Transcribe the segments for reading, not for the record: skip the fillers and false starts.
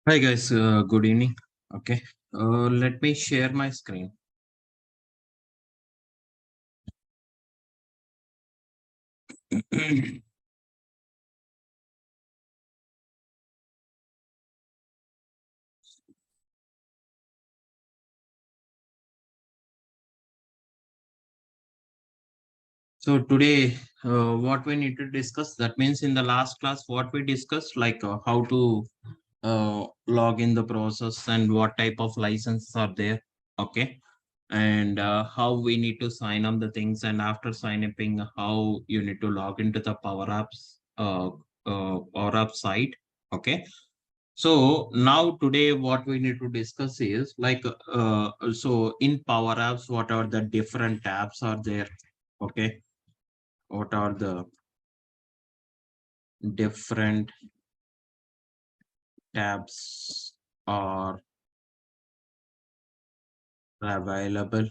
Hi guys, good evening. Okay, let me share my screen. So today, what we need to discuss, that means in the last class, what we discussed, like how to log in the process and what type of licenses are there. Okay, and how we need to sign up the things, and after sign upping, how you need to log into the Power Apps site. Okay. So now today what we need to discuss is like so in Power Apps, what are the different tabs are there? Okay, what are the different tabs are available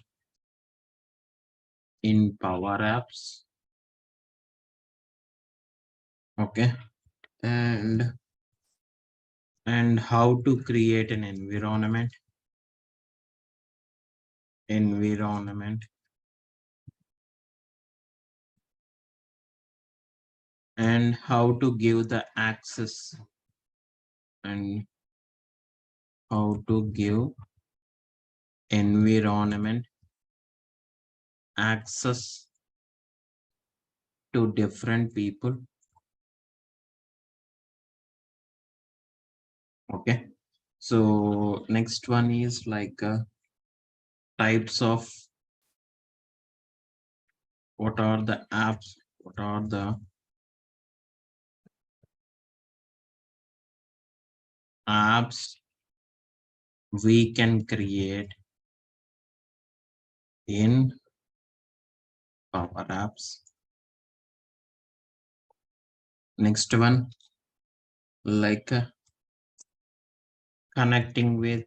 in Power Apps? Okay, and how to create an environment and how to give the access and how to give environment access to different people. Okay, so next one is like types of what are the apps, what are the apps we can create in Power Apps. Next one, like connecting with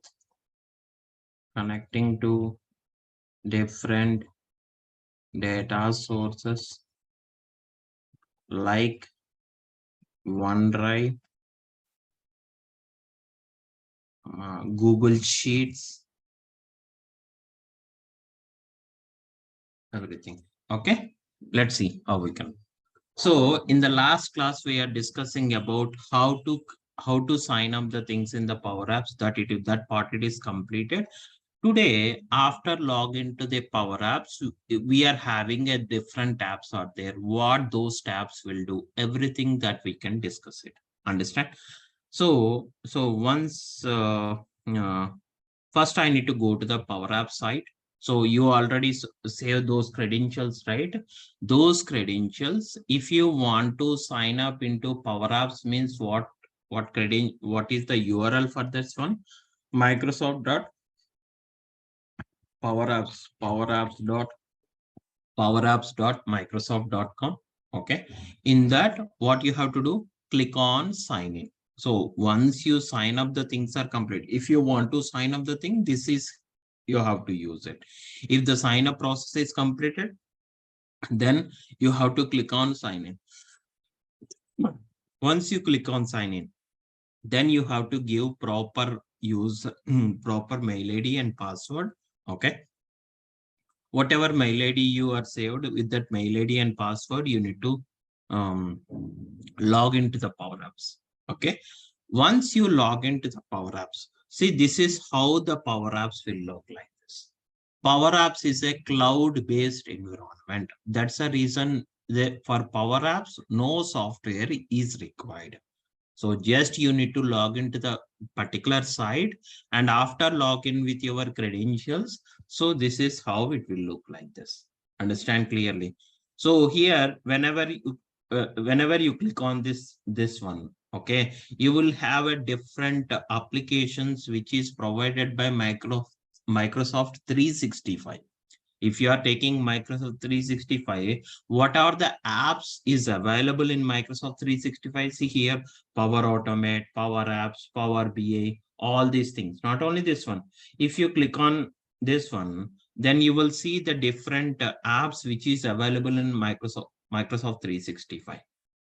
connecting to different data sources like OneDrive, Google Sheets, everything. Okay, let's see how we can. So in the last class, we are discussing about how to sign up the things in the Power Apps. That part it is completed. Today, after login to the Power Apps, we are having a different tabs out there. What those tabs will do, everything that we can discuss it. Understand? So once first I need to go to the Power App site. So you already save those credentials, right? Those credentials, if you want to sign up into Power Apps, means what is the URL for this one? Microsoft dot Power Apps, powerapps.microsoft.com. Okay. In that, what you have to do, click on sign in. So once you sign up, the things are complete. If you want to sign up the thing, this is, you have to use it. If the sign up process is completed, then you have to click on sign in. Once you click on sign in, then you have to give proper proper mail ID and password. Okay. Whatever mail ID you are saved, with that mail ID and password, you need to um, log into the Power Apps. Okay. Once you log into the Power Apps, see, this is how the Power Apps will look like this. Power Apps is a cloud-based environment. That's the reason that for Power Apps, no software is required. So just you need to log into the particular site, and after login with your credentials, so this is how it will look like this. Understand clearly. So here, whenever you click on this one, okay, you will have a different applications which is provided by Microsoft 365. If you are taking Microsoft 365, what are the apps is available in Microsoft 365? See here, Power Automate, Power Apps, Power BI, all these things. Not only this one. If you click on this one, then you will see the different apps which is available in Microsoft 365.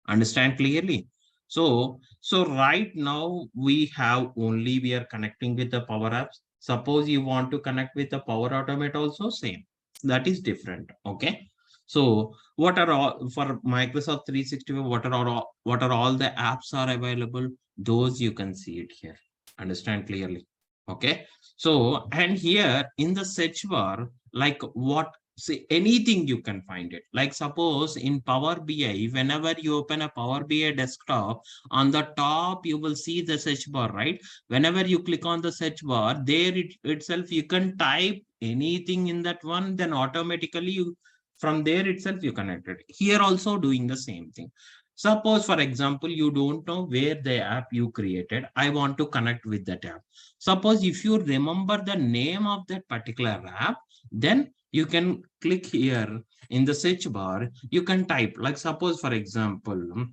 Understand clearly? So right now we are connecting with the Power Apps. Suppose you want to connect with the Power Automate also, same. That is different. Okay. So what are all for Microsoft 365? What are all the apps are available? Those you can see it here. Understand clearly. Okay. So and here in the search bar, like what see anything you can find it. Like suppose in Power BI, whenever you open a Power BI desktop, on the top you will see the search bar, right? Whenever you click on the search bar, there itself you can type anything in that one, then automatically you from there itself you connect it. Here also doing the same thing. Suppose for example you don't know where the app you created, I want to connect with that app. Suppose if you remember the name of that particular app, then you can click here in the search bar, you can type, like suppose for example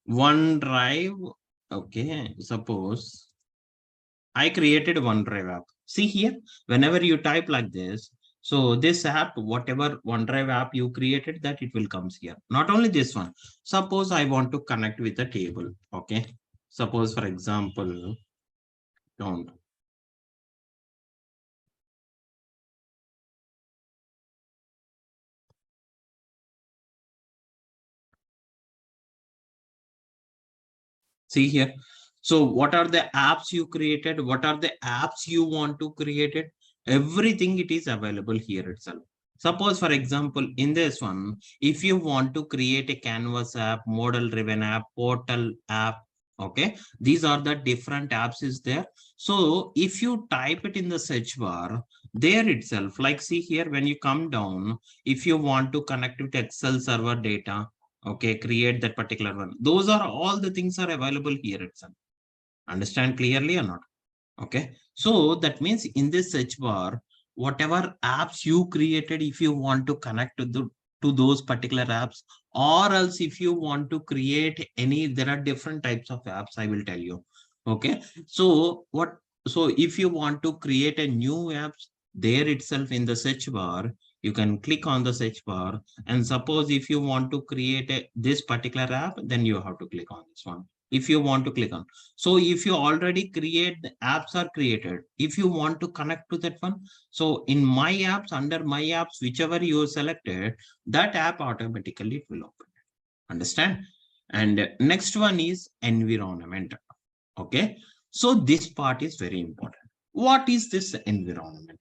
OneDrive. Okay, suppose I created OneDrive app. See here, whenever you type like this, so this app, whatever OneDrive app you created, that it will comes here. Not only this one. Suppose I want to connect with a table. Okay. Suppose for example, don't. See here. So what are the apps you created? What are the apps you want to create it? Everything it is available here itself. Suppose for example, in this one, if you want to create a Canvas app, model driven app, portal app, okay, these are the different apps is there. So if you type it in the search bar, there itself, like see here, when you come down, if you want to connect with Excel server data, okay, create that particular one, those are all the things are available here itself. Understand clearly or not? Okay, so that means in this search bar, whatever apps you created, if you want to connect to those particular apps, or else if you want to create any, there are different types of apps, I will tell you. Okay, so if you want to create a new apps, there itself in the search bar, you can click on the search bar, and suppose if you want to create this particular app, then you have to click on this one. If you want to click on, so if you already create, the apps are created. If you want to connect to that one, so in my apps, under my apps, whichever you selected, that app automatically it will open. Understand? And next one is environment. Okay. So this part is very important. What is this environment?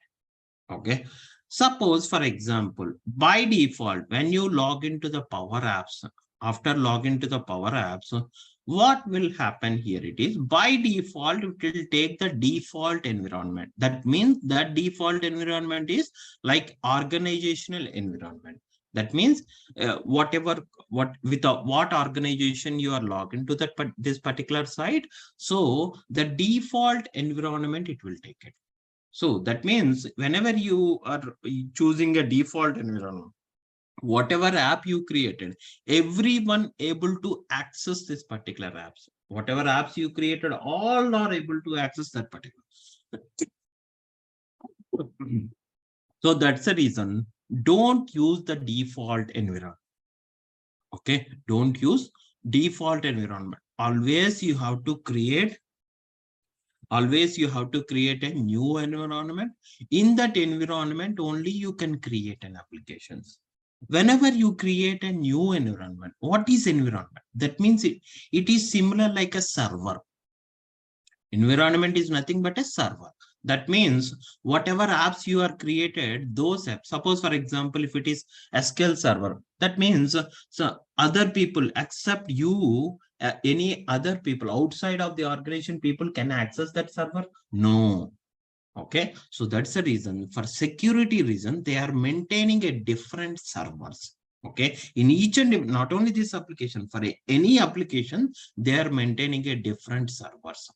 Okay. Suppose, for example, by default, when you log into the Power Apps, after login to the Power Apps, what will happen here? It is by default, it will take the default environment. That means that default environment is like organizational environment. That means whatever what organization you are logged into that this particular site. So the default environment it will take it. So that means whenever you are choosing a default environment, whatever app you created, everyone able to access this particular apps. Whatever apps you created, all are able to access that particular. So that's the reason. Don't use the default environment. Okay, don't use default environment. Always you have to create a new environment. In that environment only you can create an applications. Whenever you create a new environment, what is environment? That means it is similar like a server. Environment is nothing but a server. That means whatever apps you are created, those apps, suppose for example, if it is SQL server, that means so other people except you, any other people outside of the organization, people can access that server? No. Okay, so that's the reason. For security reason, they are maintaining a different servers. Okay, in each and not only this application, for any application, they are maintaining a different servers.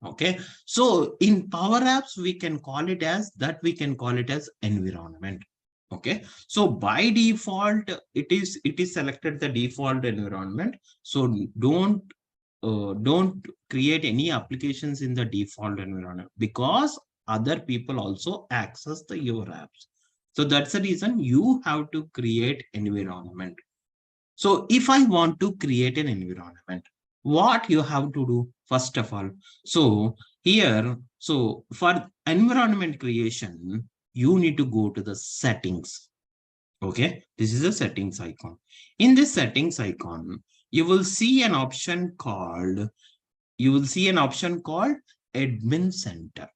Okay, so in Power Apps, we can call it as that, we can call it as environment. Okay, so by default, it is selected the default environment. So don't create any applications in the default environment, because other people also access the your apps. So that's the reason you have to create environment. So if I want to create an environment, what you have to do first of all? So here, so for environment creation, you need to go to the settings. Okay, this is a settings icon. In this settings icon, you will see an option called, admin center.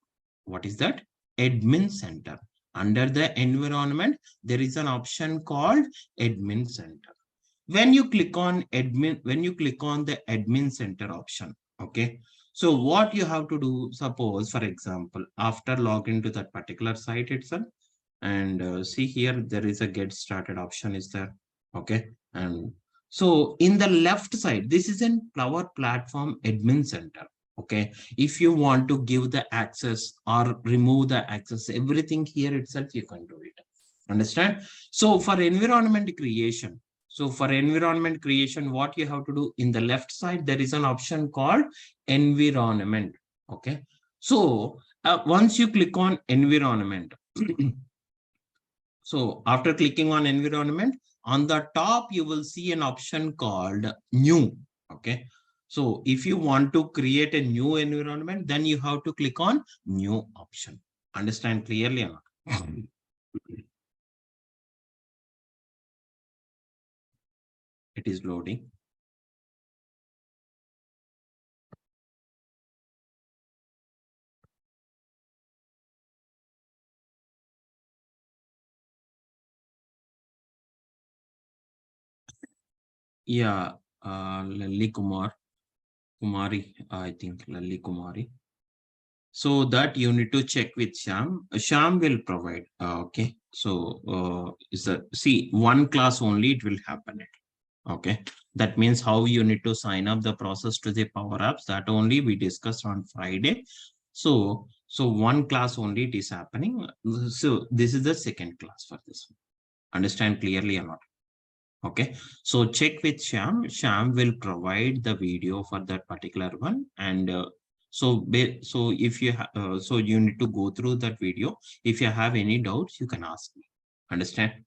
What is that? Admin center. Under the environment, there is an option called admin center. When you click on the admin center option, okay, so what you have to do, suppose for example, after login to that particular site itself, and see here, there is a get started option is there. Okay, and so in the left side, this is in Power Platform admin center. Okay, if you want to give the access or remove the access, everything here itself you can do it. Understand? So for environment creation, what you have to do, in the left side, there is an option called environment. Okay. So once you click on environment, so after clicking on environment, on the top, you will see an option called new. Okay. So if you want to create a new environment, then you have to click on new option. Understand clearly or not? It is loading. Yeah, Lalli Kumari, I think Lalli Kumari. So that you need to check with Sham. Sham will provide. Okay. So is a see one class only it will happen. Okay. That means how you need to sign up the process to the Power Apps. That only we discussed on Friday. So one class only it is happening. So this is the second class for this. Understand clearly or not? Okay, so check with Sham. Sham will provide the video for that particular one, and so if you so you need to go through that video. If you have any doubts, you can ask me. Understand?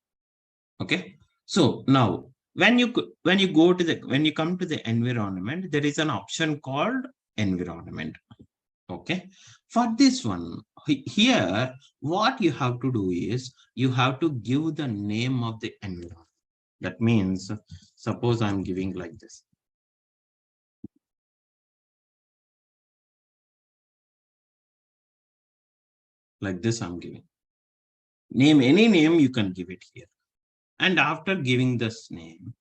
Okay. So now when you come to the environment, there is an option called environment. Okay. For this one here, what you have to do is you have to give the name of the environment. That means, suppose I'm giving like this. Like this, I'm giving. Name, any name you can give it here. And after giving this name,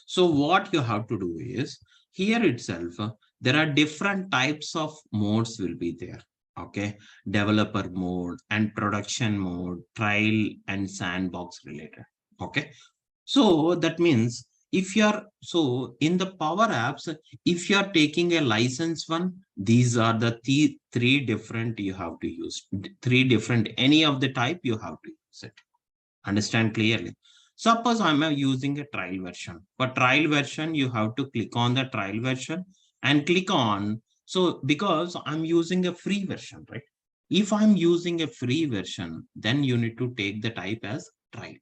so what you have to do is, here itself, there are different types of modes will be there. Okay, developer mode and production mode, trial and sandbox related. Okay, so that means if you're so in the Power Apps, if you're taking a license one, these are the three different you have to use. Three different, any of the type you have to use it. Understand clearly. Suppose I'm using a trial version. For trial version, you have to click on the trial version and click on. So because I'm using a free version, right? If I'm using a free version, then you need to take the type as trial.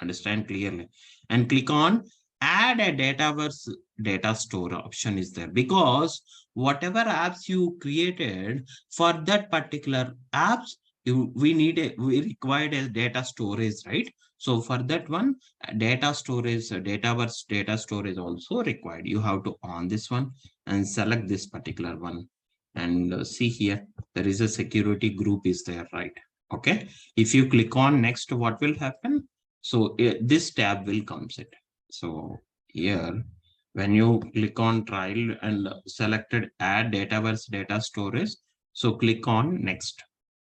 Understand clearly. And click on add a Dataverse data store option is there, because whatever apps you created for that particular apps, we required a data storage, right? So for that one, data storage, Dataverse data storage also required. You have to on this one and select this particular one. And see here, there is a security group is there, right? Okay. If you click on next, what will happen? So this tab will come set. So here, when you click on trial and selected add Dataverse data storage, so click on next.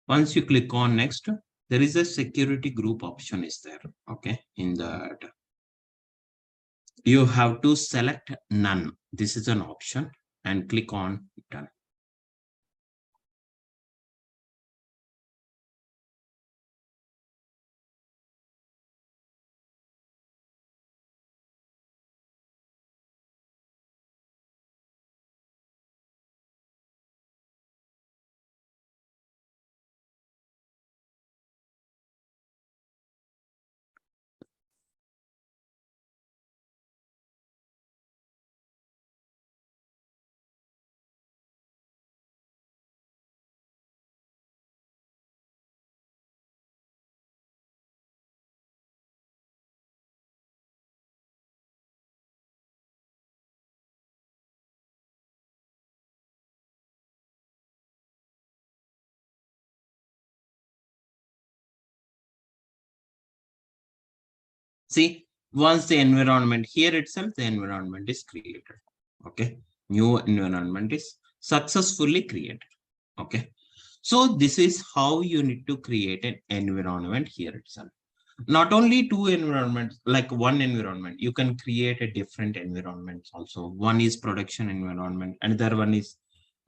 Once you click on next, there is a security group option is there. Okay, in that you have to select none. This is an option and click on done. See, once the environment here itself, the environment is created. Okay. New environment is successfully created. Okay. So this is how you need to create an environment here itself. Not only two environments, like one environment, you can create a different environments also. One is production environment, another one is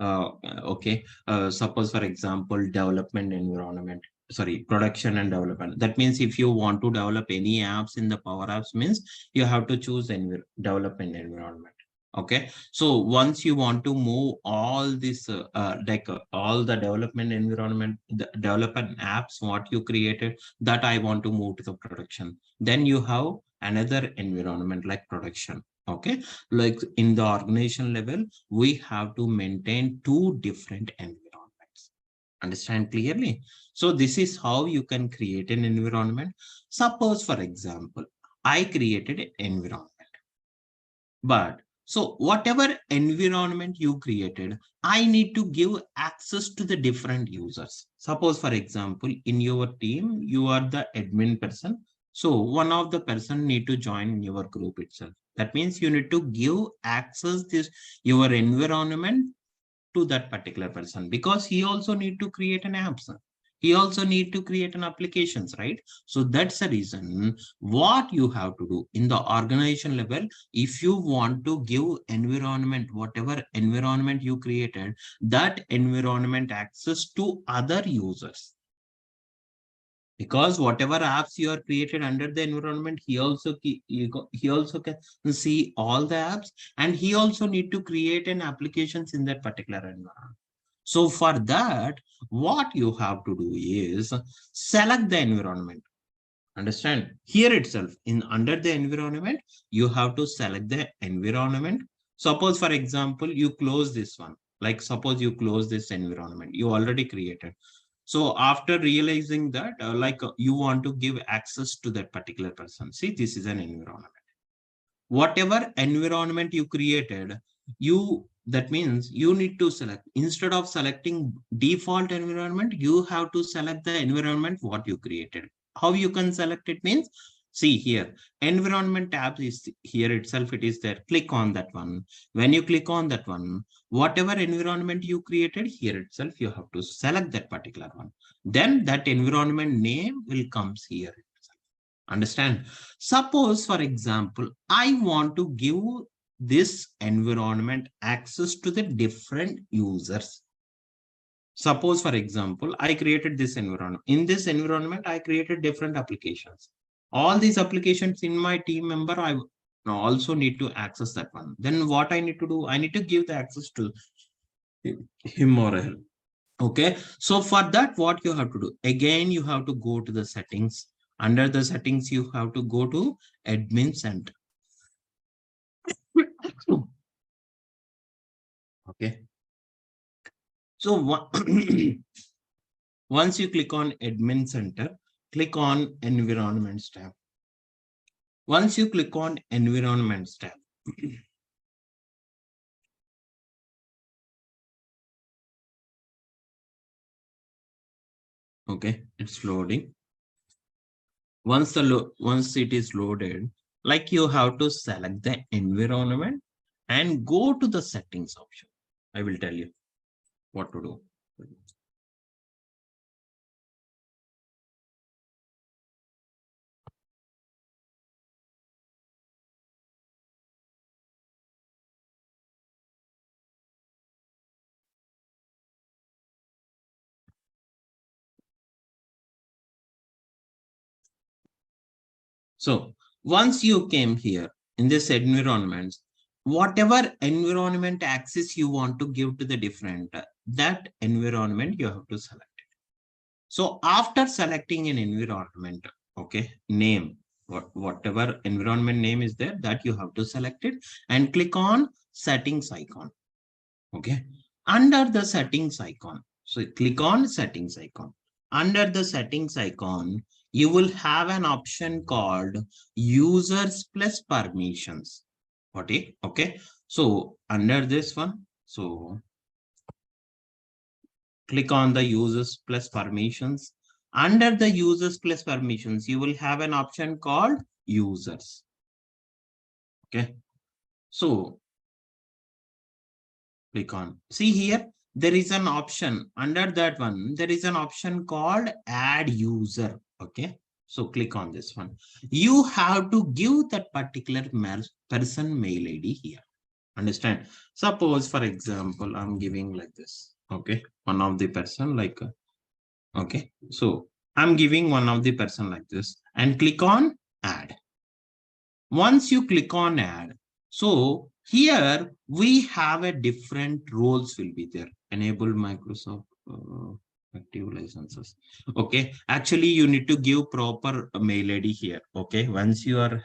suppose for example development environment, sorry, production and development. That means if you want to develop any apps in the Power Apps, means you have to choose development environment. Okay, so once you want to move all this all the development environment, the development apps what you created, that I want to move to the production, then you have another environment like production. Okay, like in the organization level, we have to maintain two different environments. Understand clearly? So this is how you can create an environment. Suppose, for example, I created an environment, but so whatever environment you created, I need to give access to the different users. Suppose, for example, in your team, you are the admin person. So one of the person need to join your group itself. That means you need to give access this your environment to that particular person, because he also need to create an apps, he also need to create an applications, right? So that's the reason what you have to do in the organization level. If you want to give environment, whatever environment you created, that environment access to other users, because whatever apps you are created under the environment, he also can see all the apps, and he also need to create an applications in that particular environment. So for that, what you have to do is select the environment. Understand? Here itself, in under the environment, you have to select the environment. Suppose, for example, you close this one. Like suppose you close this environment, you already created. So after realizing that, you want to give access to that particular person. See, this is an environment. Whatever environment you created, that means you need to select, instead of selecting default environment, you have to select the environment what you created. How you can select it means, see here, environment tab is here itself, it is there. Click on that one. When you click on that one, whatever environment you created, here itself you have to select that particular one. Then that environment name will comes here. Understand? Suppose, for example, I want to give this environment access to the different users. Suppose, for example, I created this environment. In this environment, I created different applications. All these applications in my team member, I also need to access that one. Then what I need to do, I need to give the access to him or her. Okay, so for that, what you have to do, again, you have to go to the settings. Under the settings, you have to go to admin center. Okay, so once you click on admin center, click on environments tab. Once you click on environments tab, okay, it's loading. Once it is loaded, like you have to select the environment and go to the settings option. I will tell you what to do. So once you came here in this environment, whatever environment access you want to give to the different, that environment you have to select. So after selecting an environment, okay, name, whatever environment name is there, that you have to select it and click on settings icon. Okay, under the settings icon, so click on settings icon. Under the settings icon, you will have an option called users plus permissions. Okay, so under this one, so click on the users plus permissions. Under the users plus permissions, you will have an option called users. Okay, so click on, see here, there is an option under that one. There is an option called add user. Okay, so click on this one. You have to give that particular person mail ID here. Understand? Suppose, for example, I'm giving like this. Okay, one of the person like, okay, so I'm giving one of the person like this and click on add. Once you click on add, so here we have a different roles will be there. Enable Microsoft active licenses. Okay, actually you need to give proper mail ID here. Okay, once you are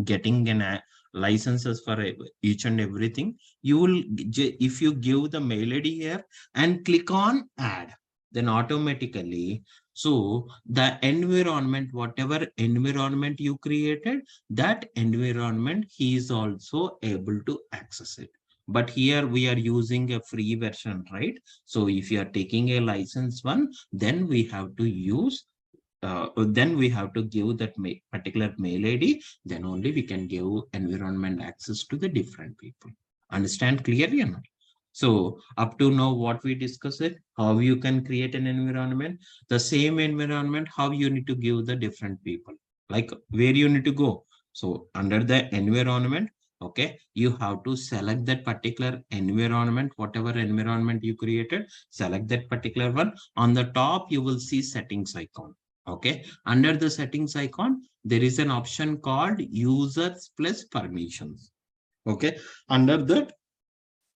getting an licenses for each and everything, you will, if you give the mail ID here and click on add, then automatically, so the environment, whatever environment you created, that environment he is also able to access it. But here we are using a free version, right? So if you are taking a license one, then we have to use then we have to give that particular mail ID, then only we can give environment access to the different people. Understand clearly or not? So up to now, what we discussed it, how you can create an environment, the same environment, how you need to give the different people, like where you need to go. So under the environment, okay, you have to select that particular environment, whatever environment you created, select that particular one. On the top, you will see settings icon. Okay, under the settings icon, there is an option called users plus permissions. Okay, under that,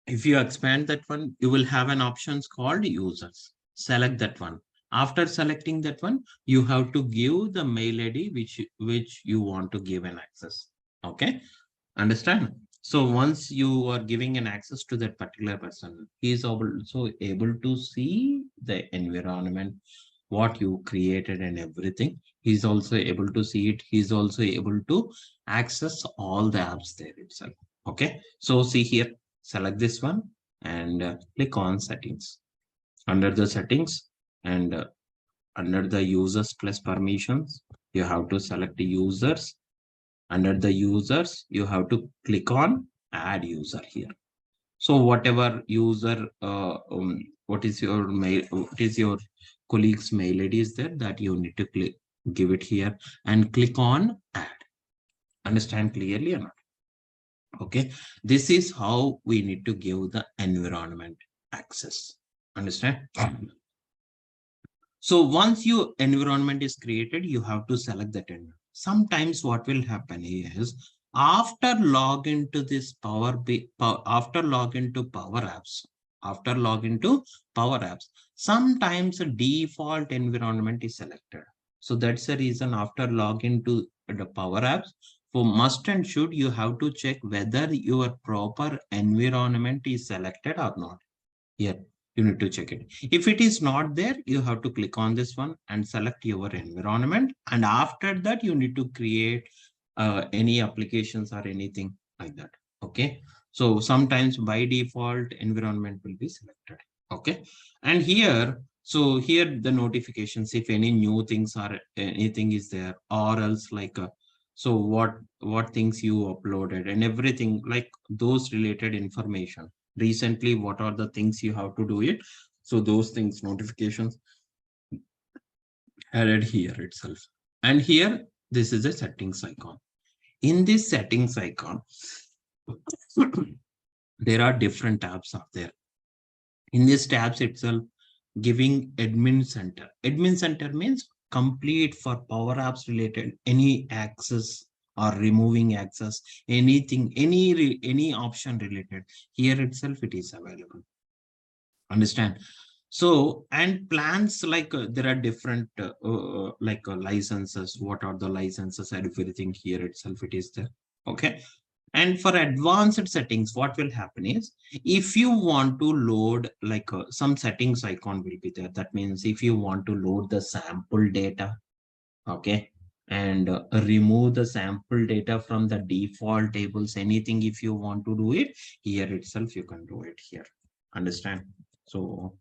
if you expand that one, you will have an options called users. Select that one. After selecting that one, you have to give the mail ID which you want to give an access. Okay, understand? So once you are giving an access to that particular person, he is also able to see the environment, what you created and everything. He's also able to see it. He's also able to access all the apps there itself. Okay, so see here, select this one and click on settings. Under the settings and under the users plus permissions, you have to select the users. Under the users, you have to click on add user here. So whatever user, what is your mail, what is your colleague's mail ID is there, that you need to click, give it here and click on add. Understand clearly or not? Okay, this is how we need to give the environment access. Understand? So once your environment is created, you have to select that environment. Sometimes what will happen is, after login to this after login to Power Apps, sometimes a default environment is selected. So that's the reason after login to the Power Apps, for must and should, you have to check whether your proper environment is selected or not. Here, you need to check it. If it is not there, you have to click on this one and select your environment. And after that, you need to create any applications or anything like that. Okay. So sometimes by default environment will be selected. Okay. And here, so here the notifications, if any new things or anything is there, or else like so what things you uploaded and everything, like those related information recently, what are the things you have to do it. So those things, notifications added here itself. And here, this is a settings icon. In this settings icon, there are different tabs up there. In this tabs itself, giving admin center. Admin center means complete for Power Apps related, any access or removing access, anything, any option related. Here itself, it is available. Understand? So, and plans, like there are different licenses. What are the licenses and everything here itself, it is there. Okay. And for advanced settings, what will happen is, if you want to load like some settings icon will be there. That means if you want to load the sample data, okay, and remove the sample data from the default tables, anything, if you want to do it here itself, you can do it here. Understand? So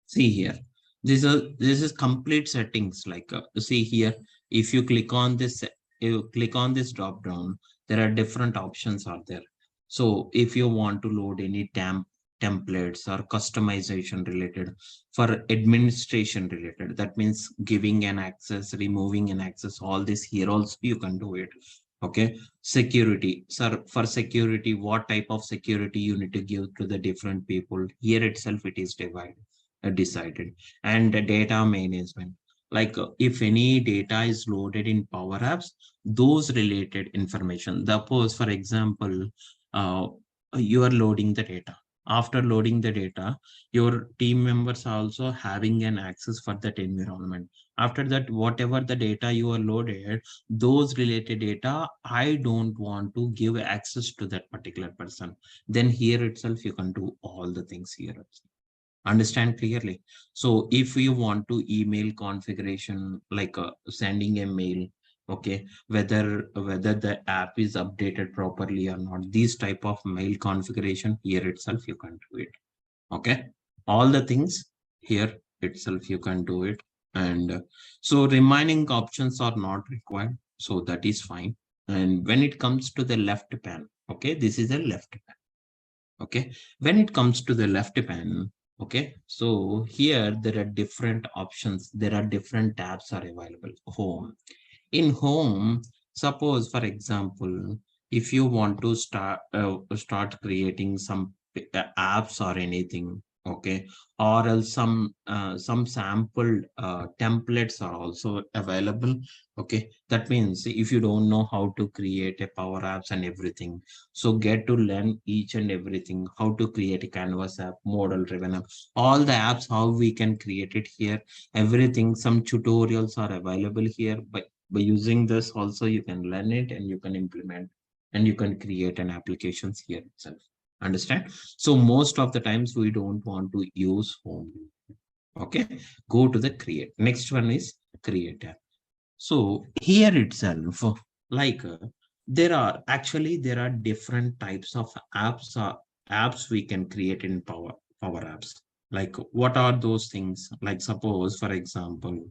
See here, this is complete settings. Like see here, if you click on this, you click on this drop down, there are different options are there. So if you want to load any templates or customization related, for administration related, that means giving an access, removing an access, all this here also you can do it. Okay. Security, sir, for security, what type of security you need to give to the different people, here itself it is divided, decided. And the data management, like if any data is loaded in Power Apps, those related information, suppose for example, uh, you are loading the data. After loading the data, your team members are also having an access for that environment. After that, whatever the data you are loaded, those related data, I don't want to give access to that particular person, then here itself you can do all the things here. Understand clearly. So if you want to email configuration, like sending a mail, okay, whether the app is updated properly or not, these type of mail configuration, here itself you can do it. Okay, all the things here itself you can do it. And so remaining options are not required, so that is fine. And when it comes to the left pan, okay, this is a left pan. Okay, when it comes to the left pan, okay, so here there are different options, there are different tabs are available. Home, in home, suppose for example, if you want to start creating some apps or anything, okay, or else some sample templates are also available. Okay, that means if you don't know how to create a Power Apps and everything, so get to learn each and everything, how to create a Canvas app, model driven app, all the apps, how we can create it here, everything, some tutorials are available here. By using this also you can learn it and you can implement and you can create an applications here itself. Understand? So most of the times we don't want to use home. Okay, go to the create. Next one is create app. So here itself, like there are different types of apps we can create in Power Apps. Like what are those things? Like suppose for example,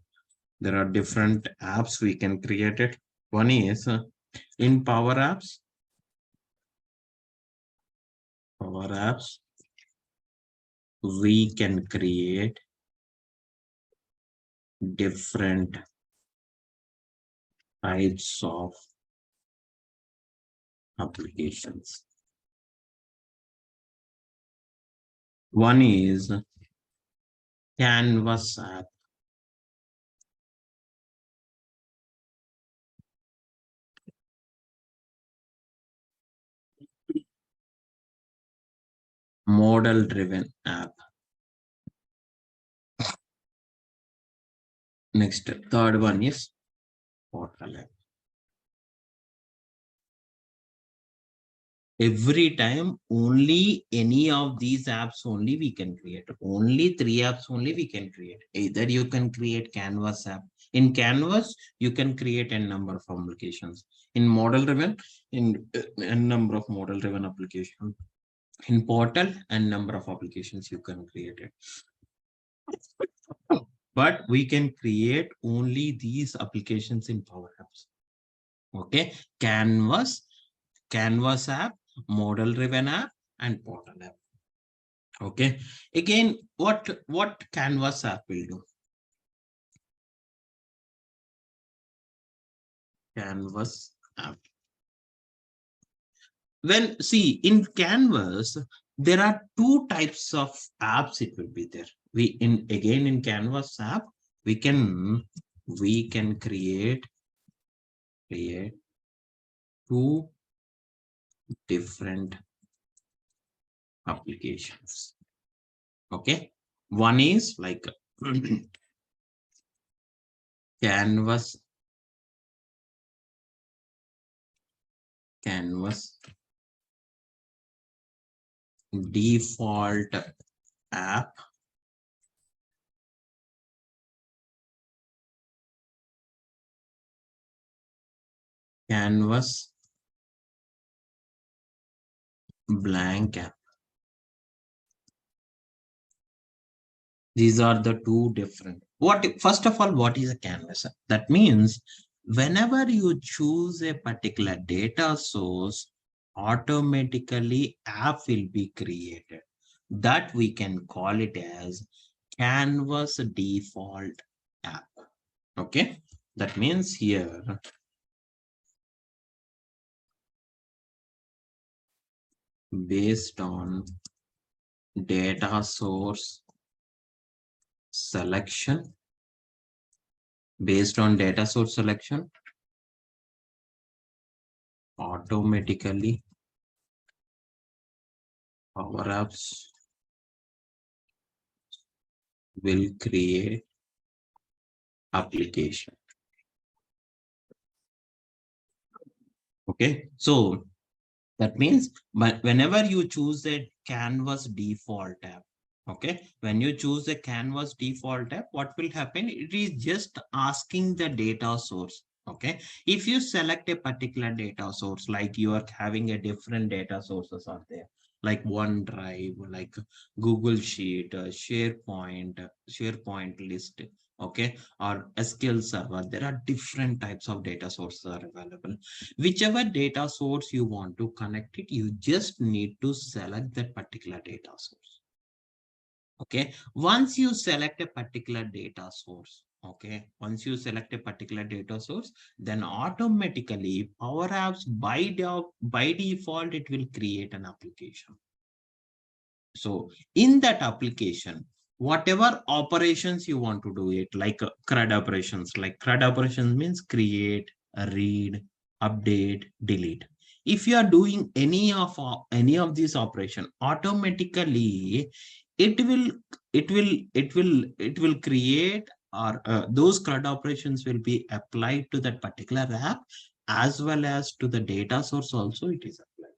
there are different apps we can create it. One is in Power Apps, we can create different types of applications. One is Canvas app, model driven app. Next, third one is portal app. Every time only any of these apps only we can create, only 3 apps only we can create. Either you can create Canvas app, in Canvas you can create a number of applications, in model driven, in a number of model driven applications, in portal and number of applications you can create it. But we can create only these applications in Power Apps. Okay, Canvas app, model driven app, and portal app. Okay, again, what Canvas app will do? Canvas app. When see in Canvas, there are two types of apps. It will be there. We in again in Canvas app, we can create two different applications. Okay, one is like Canvas default app, Canvas blank app. These are the two different. First of all, what is a canvas? That means whenever you choose a particular data source, automatically app will be created. That we can call it as canvas default app. Okay. That means here based on data source selection, automatically Power Apps will create application. Okay, so that means, but whenever you choose a canvas default app, okay, when you choose a canvas default app, what will happen? It is just asking the data source. Okay, if you select a particular data source, like you are having a different data sources are there, like OneDrive, like Google Sheet, SharePoint list, okay, or SQL Server. There are different types of data sources are available. Whichever data source you want to connect it, you just need to select that particular data source. Okay, once you select a particular data source, okay, once you select a particular data source, then automatically Power Apps by default it will create an application. So in that application, whatever operations you want to do it, like CRUD operations, like CRUD operations means create, read, update, delete. If you are doing any of these operation, automatically it will it will create, or those CRUD operations will be applied to that particular app, as well as to the data source also it is applied.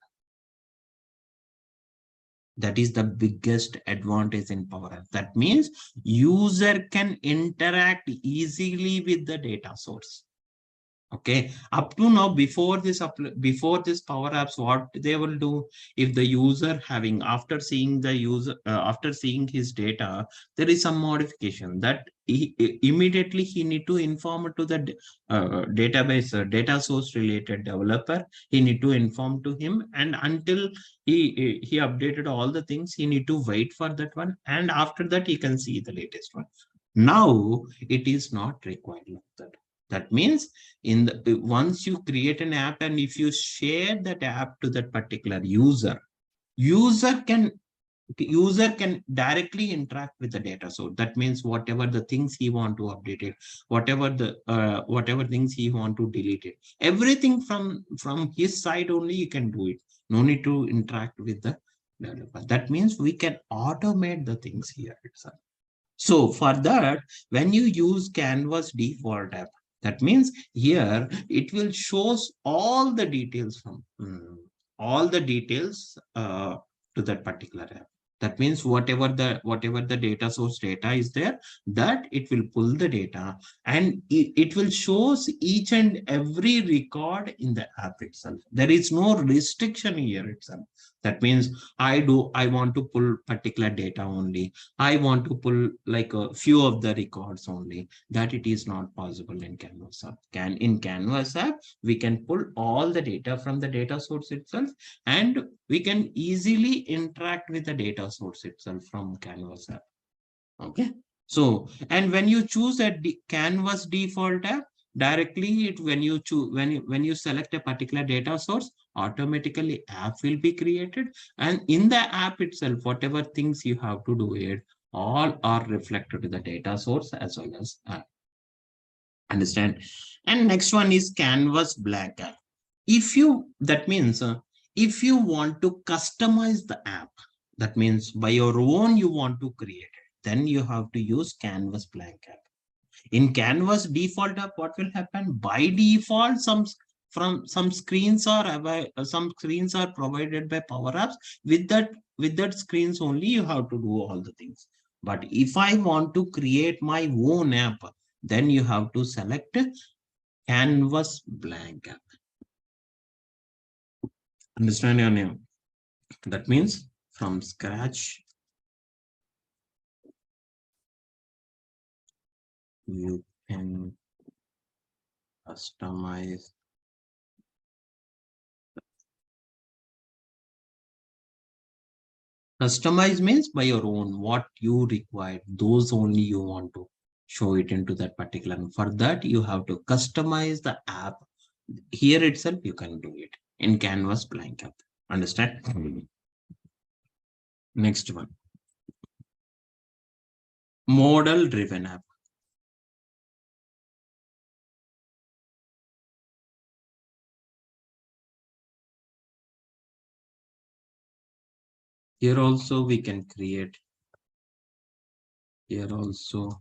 That is the biggest advantage in Power Apps. That means user can interact easily with the data source. Okay, up to now, before this Power Apps, what they will do, if the user having, after seeing the user after seeing his data, there is some modification that immediately he need to inform to the database data source related developer. He need to inform to him, and until he updated all the things, he need to wait for that one, and after that he can see the latest one. Now it is not required like that. That means in the once you create an app, and if you share that app to that particular user can user can directly interact with the data. So that means whatever the things he want to update it, whatever things he want to delete it, everything from his side only you can do it. No need to interact with the developer. That means we can automate the things here itself. So for that, when you use Canvas default app, that means here it will shows all the details from all the details to that particular app. That means whatever the data source data is there, that it will pull the data, and it will shows each and every record in the app itself. There is no restriction here itself. That means I want to pull particular data only. I want to pull like a few of the records only. That it is not possible in Canvas app. In Canvas app, we can pull all the data from the data source itself, and we can easily interact with the data source itself from Canvas app. Okay. So, and when you choose a Canvas default app, directly it when you choose when you select a particular data source, automatically app will be created, and in the app itself, whatever things you have to do it, all are reflected to the data source as well as app. Understand? And next one is Canvas blank app. If you, that means if you want to customize the app, that means by your own you want to create it, then you have to use Canvas blank app. In Canvas default app, what will happen? By default, some screens are some screens are provided by Power Apps. With that screens only you have to do all the things. But if I want to create my own app, then you have to select Canvas blank app. Understand your name? That means from scratch you can customize. Customize means by your own, what you require, those only you want to show it into that particular. For that, you have to customize the app. Here itself, you can do it in Canvas blank app. Understand? Next one, model driven app. Here also we can create. Here also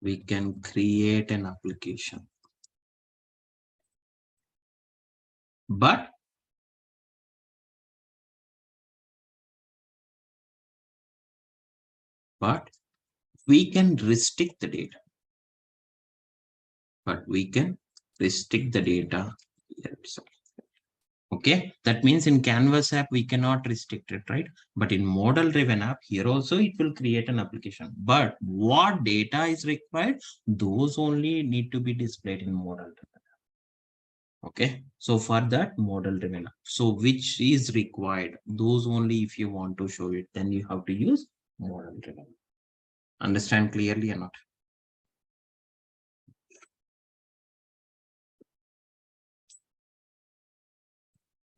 we can create an application. But we can restrict the data. But we can restrict the data here itself. Okay, that means in Canvas app, we cannot restrict it, right? But in model driven app, here also it will create an application. But what data is required, those only need to be displayed in model driven app. Okay, so for that model driven app, so which is required, those only if you want to show it, then you have to use model driven. Understand clearly or not?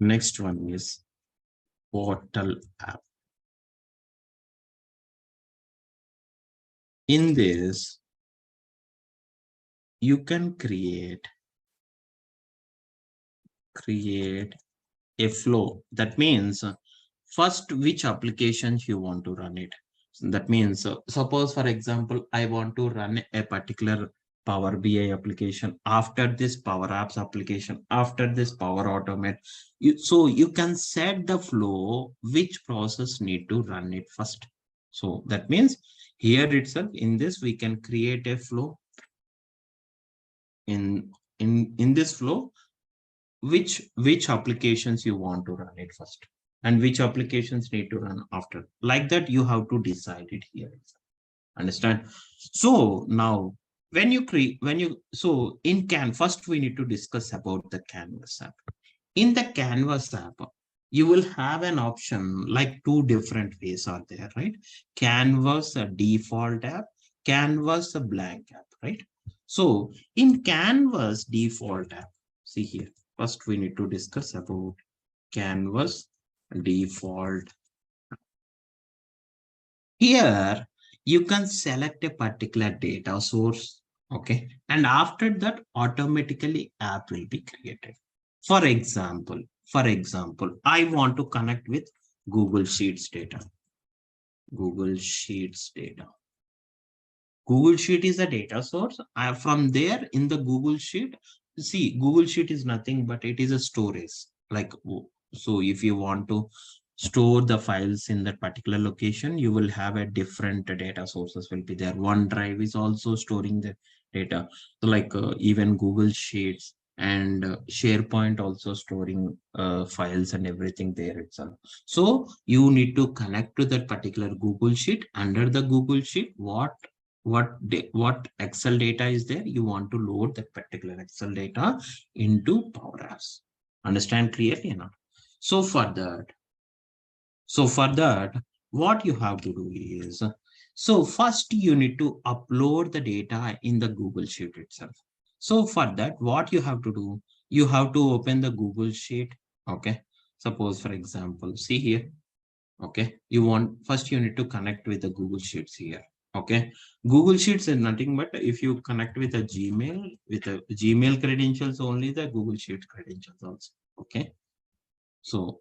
Next one is portal app. In this, you can create a flow. That means first which applications you want to run it. So that means suppose for example, I want to run a particular Power BI application, after this Power Apps application, after this Power Automate. So you can set the flow, which process need to run it first. So that means here itself in this, we can create a flow. In this flow, which applications you want to run it first and which applications need to run after. Like that, you have to decide it here. Understand? So now so in first we need to discuss about the Canvas app. In the Canvas app, you will have an option like two different ways are there, right? Canvas, a default app, Canvas, a blank app, right? So in Canvas default app, see here, first we need to discuss about Canvas default. Here, you can select a particular data source, okay? And after that, automatically app will be created. For example, I want to connect with Google Sheets data. Google Sheets data. Google Sheet is a data source. From there in the Google Sheet, see, Google Sheet is nothing but it is a storage. Like, so if you want to store the files in that particular location, you will have a different data sources will be there. OneDrive is also storing the data. So like even Google Sheets and SharePoint also storing files and everything there itself. So you need to connect to that particular Google Sheet. Under the Google Sheet, what Excel data is there, you want to load that particular Excel data into Power Apps. Understand clearly or not? So for that, what you have to do is, so first you need to upload the data in the Google Sheet itself. So for that, what you have to do, you have to open the Google Sheet. Okay. Suppose for example, see here. Okay. First you need to connect with the Google Sheets here. Okay. Google Sheets is nothing but if you connect with a Gmail credentials only, the Google Sheet credentials also. Okay. So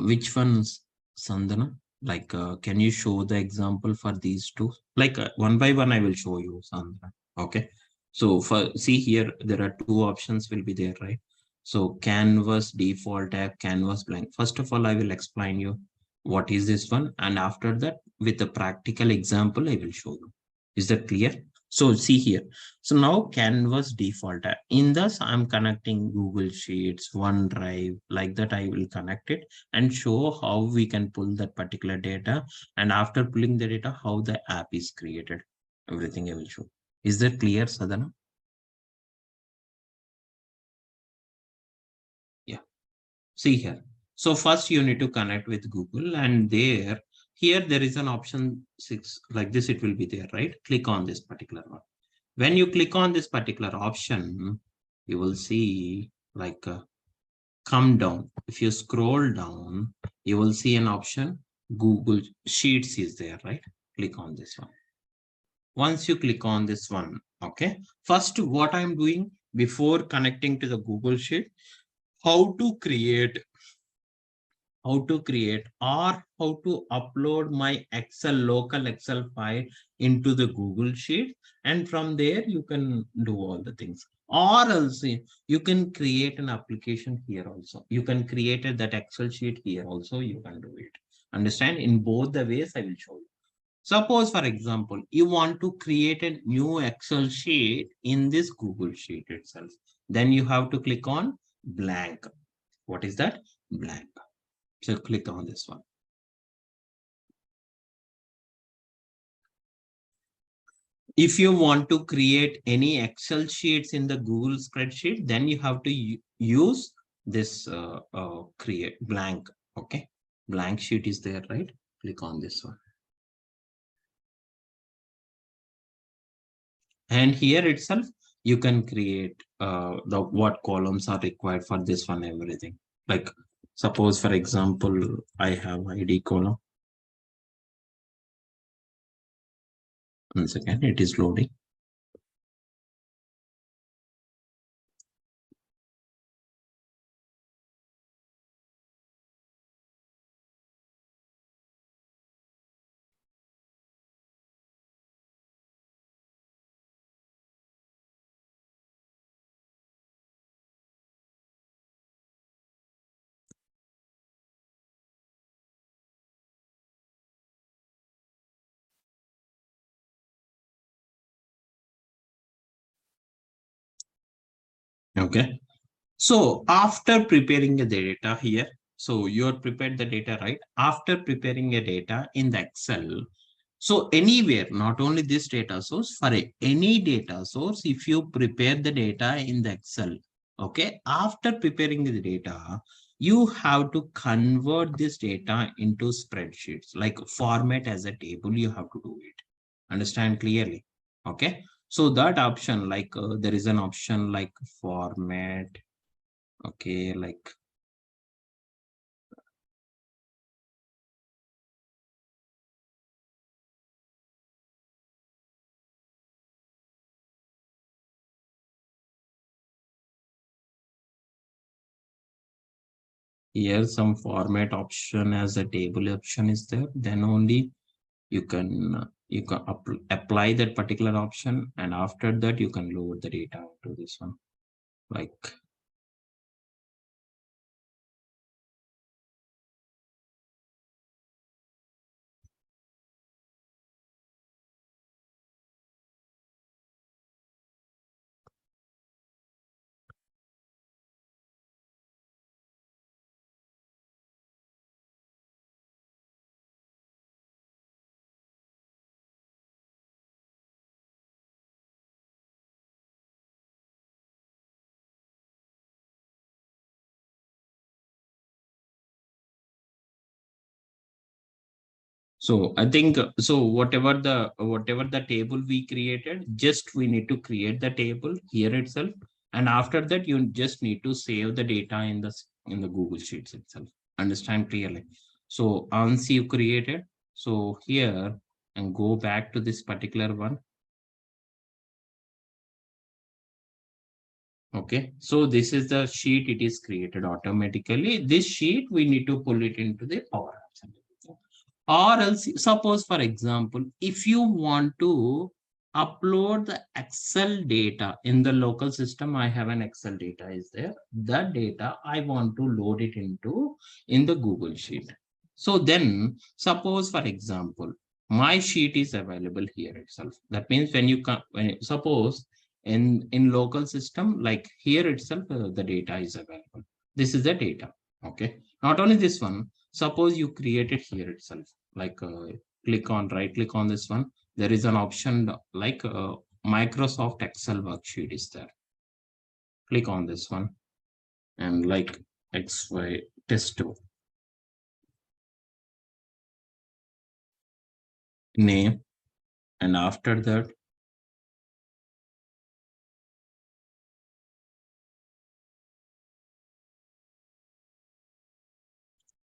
which ones, Sandana? Like, can you show the example for these two? Like one by one, I will show you, Sandana. Okay. So see here, there are two options will be there, right? So Canvas default app, Canvas blank. First of all, I will explain you what is this one. And after that, with a practical example, I will show you. Is that clear? So see here. So now Canvas default. In this, I'm connecting Google Sheets, OneDrive, like that I will connect it and show how we can pull that particular data. And after pulling the data, how the app is created. Everything I will show. Is that clear, Sadhana? Yeah. See here. So first you need to connect with Google, and here is an option 6 like this. It will be there, right? Click on this particular one. When you click on this particular option, you will see like come down. If you scroll down, you will see an option Google Sheets is there, right? Click on this one. Once you click on this one, okay. First, what I'm doing before connecting to the Google Sheet, how to create or how to upload my local Excel file into the Google Sheet. And from there, you can do all the things. Or else you can create an application here also. You can create that Excel sheet here also. You can do it. Understand? In both the ways, I will show you. Suppose, for example, you want to create a new Excel sheet in this Google Sheet itself. Then you have to click on blank. What is that? Blank. So click on this one. If you want to create any Excel sheets in the Google spreadsheet, then you have to use this create blank. Okay. Blank sheet is there, right? Click on this one. And here itself, you can create the what columns are required for this one, everything. Like suppose, for example, I have ID column. Once again, it is loading. Okay. So after preparing the data here, so you have prepared the data, right? After preparing a data in the Excel, so anywhere, not only this data source, for any data source, if you prepare the data in the Excel, okay, after preparing the data, you have to convert this data into spreadsheets, like format as a table, you have to do it. Understand clearly? Okay. So that option, like there is an option like format. Okay, like here some format option as a table option is there, then only you can apply that particular option, and after that you can load the data to this one. Like so I think so whatever the table we created, just we need to create the table here itself, and after that you just need to save the data in the Google Sheets itself. Understand clearly? So once you created, so here and go back to this particular one. Okay, so this is the sheet, it is created automatically. This sheet, we need to pull it into the Power Apps. Or else, suppose, for example, if you want to upload the Excel data in the local system, I have an Excel data is there. That data, I want to load it in the Google Sheet. So then, suppose, for example, My sheet is available here itself. That means when you come, suppose in local system, like here itself, the data is available. This is the data. Okay. Not only this one, suppose you create it here itself, like right click on this one. There is an option like Microsoft Excel worksheet is there. Click on this one and like XY test2 name, and after that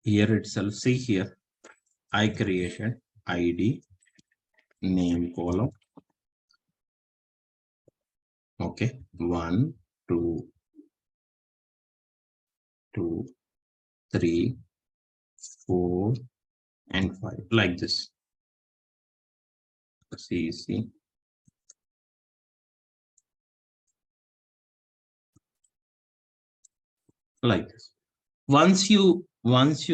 here itself, see here I created ID name column. Okay, 1 2 2 3 4 and 5 like this. See like this. Once you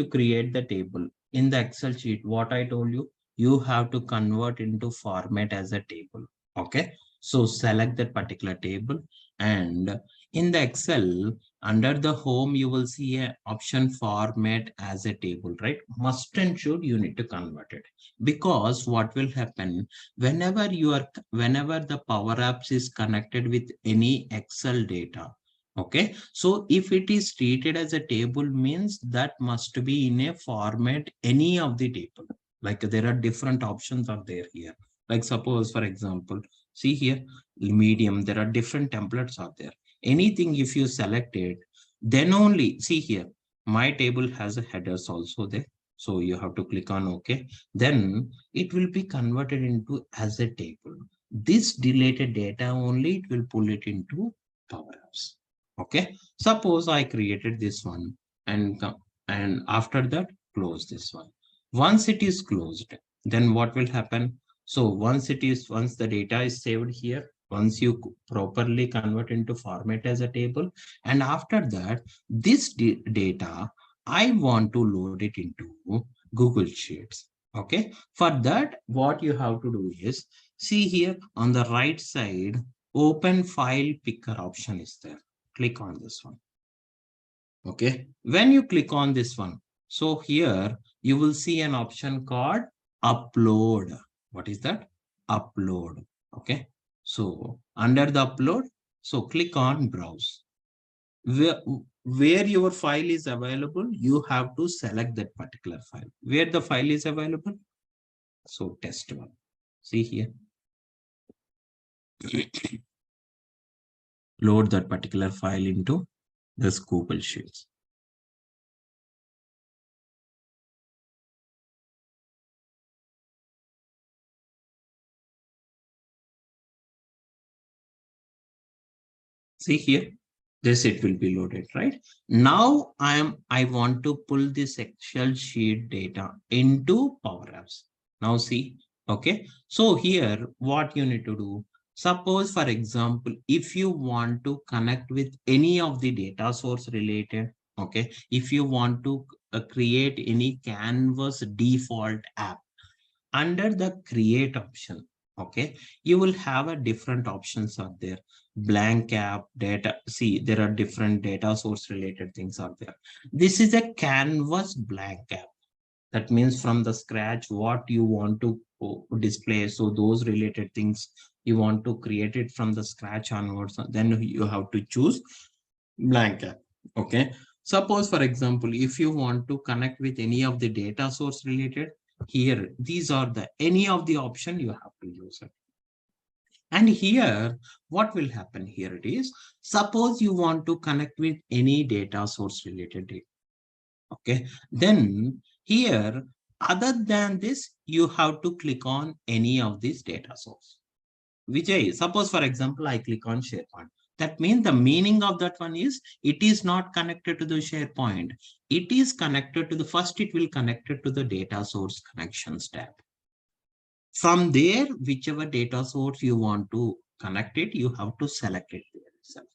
create the table in the Excel sheet, what I told you, you have to convert into format as a table. Okay, so select that particular table, and in the Excel under the home you will see a option format as a table, right? Must and should you need to convert it, because what will happen whenever the Power Apps is connected with any Excel data. Okay, so if it is treated as a table, means that must be in a format, any of the table. Like there are different options are there here. Like suppose, for example, see here, medium, there are different templates are there. Anything if you select it, then only, see here, my table has a headers also there. So you have to click on OK. Then it will be converted into as a table. This deleted data only, it will pull it into Power Apps. Okay, suppose I created this one and after that close this one. Once it is closed, then what will happen? So once the data is saved here, once you properly convert into format as a table, and after that this data I want to load it into Google Sheets. Okay, for that what you have to do is, see here on the right side, open file picker option is there. Click on this one. Okay, when you click on this one, so here you will see an option called upload. What is that? Upload. Okay, so under the upload, so click on browse. Where your file is available, you have to select that particular file. Where the file is available, so test one. See here. Load that particular file into this Google Sheets. See here, this it will be loaded, right? Now I want to pull this Excel sheet data into Power Apps. Now see, okay. So here, what you need to do, suppose for example, if you want to connect with any of the data source related, okay, if you want to create any Canvas default app, under the create option, okay, you will have a different options are there. Blank app, data, see there are different data source related things are there. This is a Canvas blank app. That means from the scratch what you want to display, so those related things you want to create it from the scratch onwards, then you have to choose blank app. Okay, suppose for example, if you want to connect with any of the data source related, here these are the any of the option you have to use it. And here what will happen, here it is, suppose you want to connect with any data source related data. Okay, then here other than this you have to click on any of these data source. Vijay, suppose for example, I click on SharePoint. That means the meaning of that one is it is not connected to the SharePoint. It is connected to the first, it will connect it to the data source connections tab. From there, whichever data source you want to connect it, you have to select it there itself.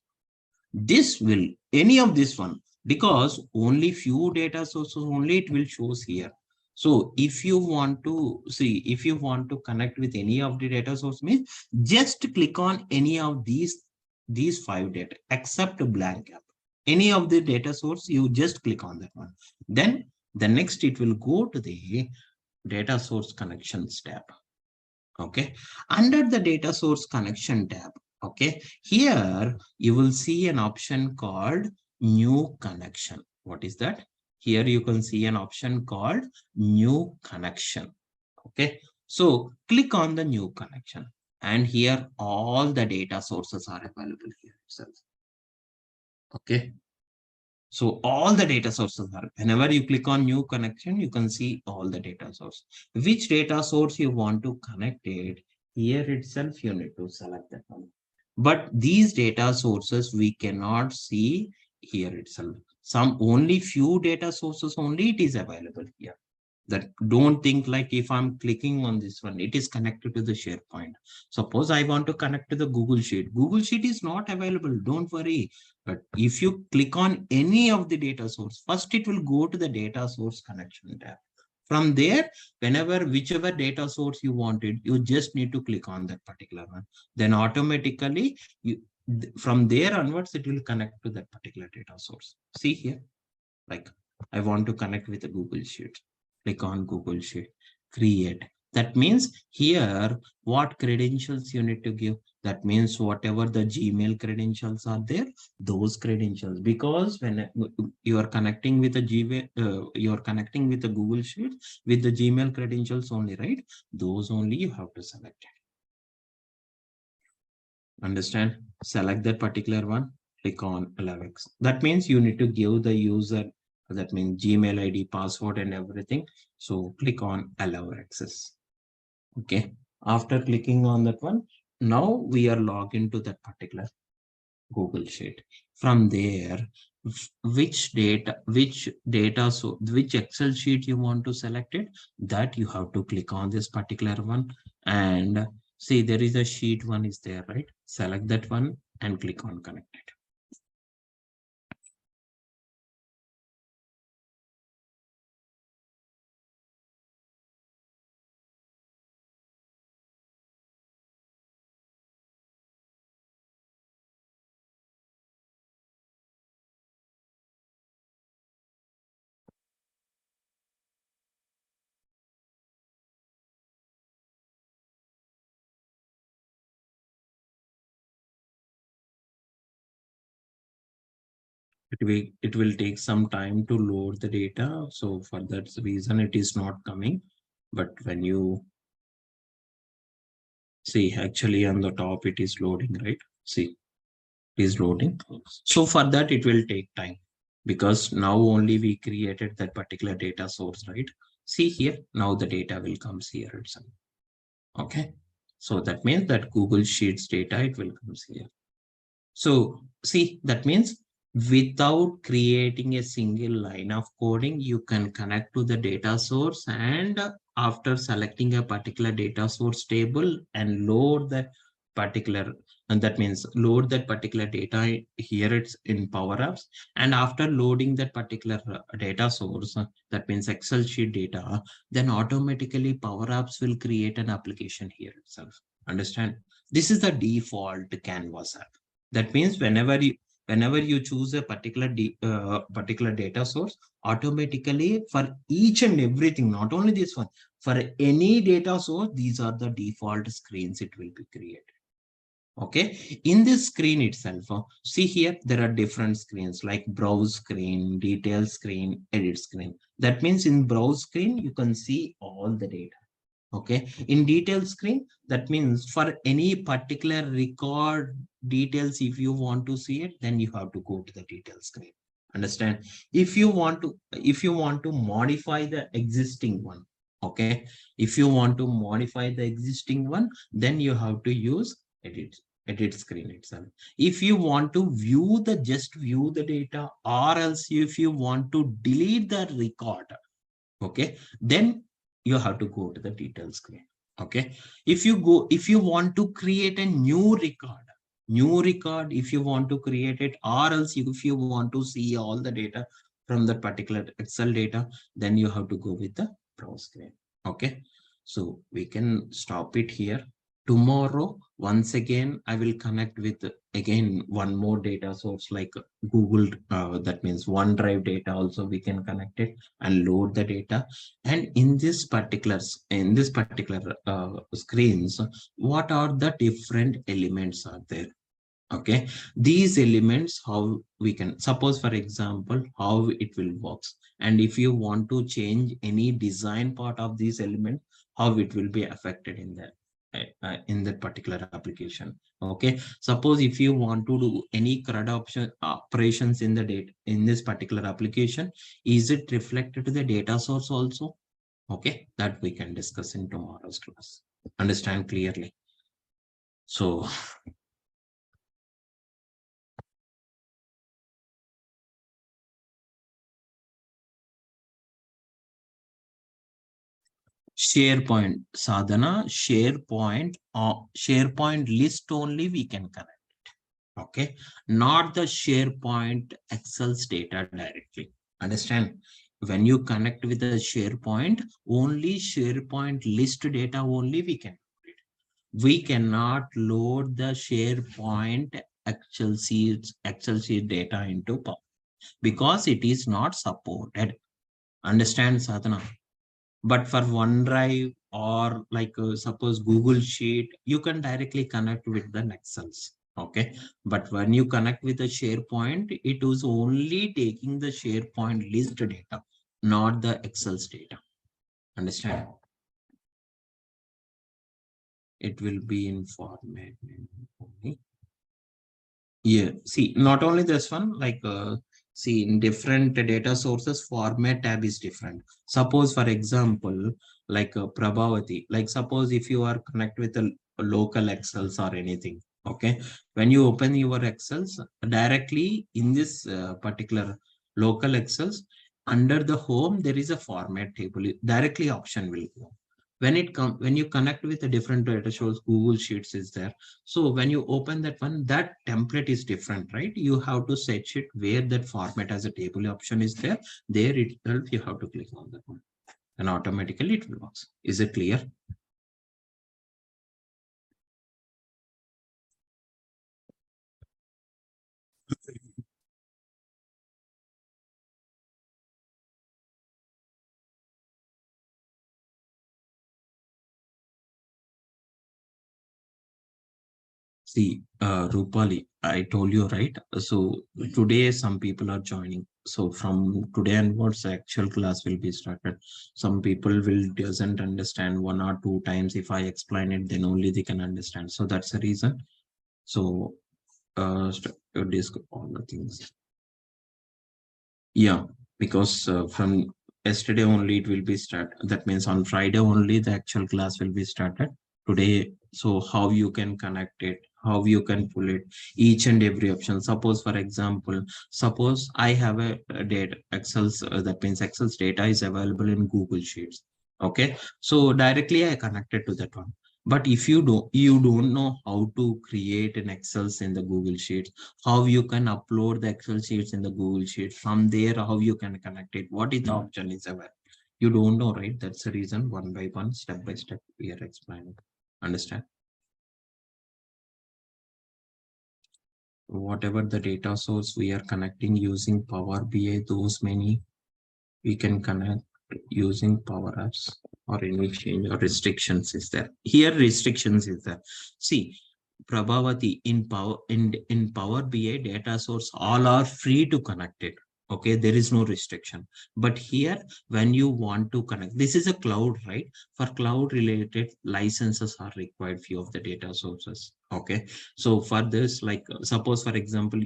This will, any of this one, because only few data sources only it will shows here. So if you want to see, if you want to connect with any of the data source means, just click on any of these 5 data except blank app. Any of the data source, you just click on that one. Then the next it will go to the data source connections tab. Okay, under the data source connection tab, okay, here you will see an option called new connection. What is that? Here you can see an option called new connection. Okay, so click on the new connection, and here all the data sources are available here itself. Okay, so all the data sources are, whenever you click on new connection, you can see all the data source. Which data source you want to connect it, here itself you need to select that one. But these data sources we cannot see here itself. Some only few data sources only it is available here. That don't think like if I'm clicking on this one, it is connected to the SharePoint. Suppose I want to connect to the Google Sheet. Google Sheet is not available. Don't worry. But if you click on any of the data source, first it will go to the data source connection tab. From there, whenever whichever data source you wanted, you just need to click on that particular one. Then automatically you from there onwards, it will connect to that particular data source. See here, like I want to connect with a Google Sheet. Click on Google Sheet, create. That means here, what credentials you need to give. That means whatever the Gmail credentials are there, those credentials. Because when you are connecting with a Gmail, you are connecting with a Google Sheet with the Gmail credentials only, right? Those only you have to select. Understand? Select that particular one, click on allow access. That means you need to give the user, that means Gmail ID, password, and everything. So click on allow access. Okay. After clicking on that one, now we are logged into that particular Google Sheet. From there, which Excel sheet you want to select it, that you have to click on this particular one. And see, there is a sheet one is there, right? Select that one and click on connect it. It will take some time to load the data. So for that reason, it is not coming. But when you see, actually on the top, it is loading, right? See, it is loading. So for that, it will take time because now only we created that particular data source, right? See here, now the data will comes here itself. Okay. So that means that Google Sheets data, it will comes here. So see, that means without creating a single line of coding, you can connect to the data source, and after selecting a particular data source table and load that particular, and that means load that particular data here it's in Power Apps. And after loading that particular data source, that means Excel sheet data, then automatically Power Apps will create an application here itself. Understand? This is the default Canvas app. That means whenever you choose a particular data source, automatically for each and everything, not only this one, for any data source, these are the default screens it will be created. Okay, in this screen itself, see here, there are different screens like browse screen, detail screen, edit screen. That means in browse screen, you can see all the data. Okay, in detail screen, that means for any particular record details, if you want to see it, then you have to go to the detail screen. Understand? If you want to modify the existing one, okay, if you want to modify the existing one, then you have to use edit screen itself. If you want to just view the data, or else if you want to delete the record, okay, then you have to go to the detail screen. Okay, if you want to create a new record, if you want to create it, or else if you want to see all the data from that particular Excel data, then you have to go with the browse screen. Okay, so we can stop it here. Tomorrow, once again, I will connect with again one more data source like Google. That means OneDrive data. Also, we can connect it and load the data. And in this particular screens, what are the different elements are there? Okay, these elements, how we can suppose, for example, how it will works, and if you want to change any design part of these elements, how it will be affected in that particular application. Okay, suppose if you want to do any CRUD operations in the data in this particular application, is it reflected to the data source also? Okay, that we can discuss in tomorrow's class. Understand clearly? So SharePoint, Sadhana, SharePoint list only we can connect. Okay, not the SharePoint Excel's data directly. Understand? When you connect with the SharePoint, only SharePoint list data only we can. We cannot load the SharePoint Excel sheet data into Power because it is not supported. Understand, Sadhana? But for OneDrive or like suppose Google Sheet, you can directly connect with the Excels. Okay, but when you connect with the SharePoint, it was only taking the SharePoint list data, not the Excel's data. Understand? It will be in format only. Yeah, see, not only this one, like see, in different data sources, format tab is different. Suppose, for example, like Prabhavati, like suppose if you are connect with a local Excels or anything, okay, when you open your Excels directly in this particular local Excels, under the home, there is a format table, directly option will go. When you connect with a different data source, Google Sheets is there. So when you open that one, that template is different, right? You have to set it where that format as a table option is there. There itself, you have to click on that one and automatically it will work. Is it clear? See, Rupali, I told you, right? So today some people are joining. So from today onwards, the actual class will be started. Some people will doesn't understand one or two times. If I explain it, then only they can understand. So that's the reason. So discuss all the things. Yeah, because from yesterday only it will be start. That means on Friday only the actual class will be started. Today, so how you can connect it, how you can pull it, each and every option. Suppose, for example, suppose I have a data Excel's that means Excel's data is available in Google Sheets. Okay, so directly I connected to that one. But if you don't know how to create an Excel's in the Google Sheets, how you can upload the Excel sheets in the Google Sheet. From there, how you can connect it. What is the option is available? You don't know, right? That's the reason one by one, step by step, we are explaining. Understand? Whatever the data source we are connecting using Power BI, those many we can connect using Power Apps or any change or restrictions is there. Here restrictions is there. See, Prabhavati, in Power BI data source, all are free to connect it. Okay, there is no restriction. But here, when you want to connect, this is a cloud, right? For cloud related licenses are required, few of the data sources. Okay, so for this, like suppose for example,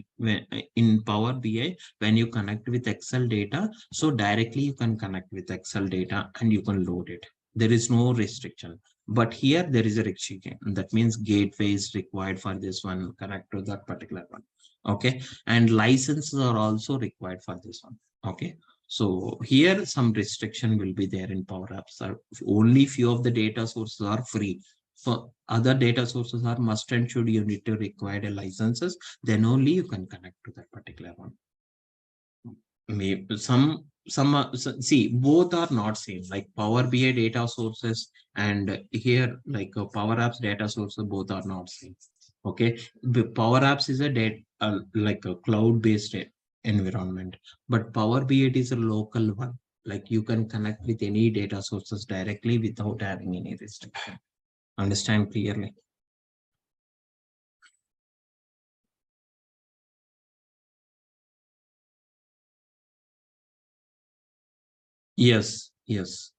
in Power BI, when you connect with Excel data, so directly you can connect with Excel data and you can load it. There is no restriction. But here there is a restriction. That means gateway is required for this one, connect to that particular one. Okay. And licenses are also required for this one. Okay. So here some restriction will be there in Power Apps. Only few of the data sources are free. For other data sources are must and should you need to require a licenses, then only you can connect to that particular one. Maybe some see, both are not same, like Power BI data sources and here like Power Apps data sources, both are not same. Okay, the Power Apps is a like a cloud based environment, but Power BI is a local one, like you can connect with any data sources directly without having any restriction. Understand clearly? Yes, yes.